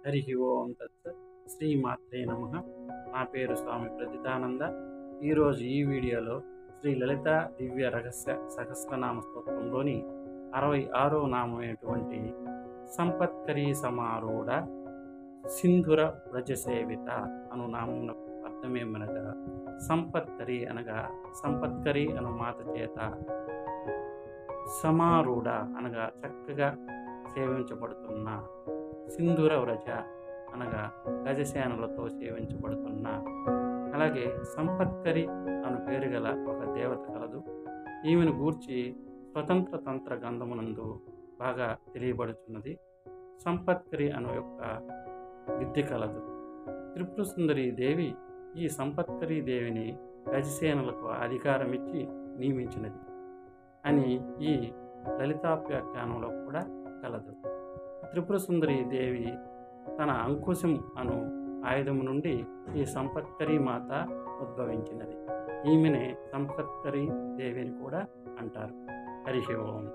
హరి ఓం తత్సత్. శ్రీమాత్రే నమః. నా పేరు స్వామి ప్రతితానంద. ఈరోజు ఈ వీడియోలో శ్రీ లలిత దివ్య రహస్య సహస్రనామ స్తోత్రంలోని 66వ నామమైనటువంటి సంపత్కరీ సమారూఢ సింధుర వ్రజసేవిత అను నామమునకు అర్థమేమనగా, సంపత్కరి అనగా సంపత్కరి అను మాత చేత, సమారూఢ అనగా చక్కగా సేవించబడుతున్న, సింధుర వ్రజ అనగా గజసేనలతో సేవించబడుతున్న, అలాగే సంపత్కరి అను పేరు గల ఒక దేవత కలదు. ఈమెను గూర్చి స్వతంత్ర తంత్ర గ్రంథమునందు బాగా తెలియబడుతున్నది. సంపత్కరి అను యొక్క విద్య కలదు. త్రిపుర సుందరి దేవి ఈ సంపత్కరీ దేవిని గజసేనలకు అధికారం ఇచ్చి నియమించినది అని ఈ లలితాప్యాఖ్యానంలో కూడా కలదు. త్రిపుర సుందరి దేవి తన అంకుశం అను ఆయుధము నుండి ఈ సంపత్కరీ మాత ఉద్భవించినది. ఈమెనే సంపత్కరీ దేవిని కూడా అంటారు. హరి ఓం.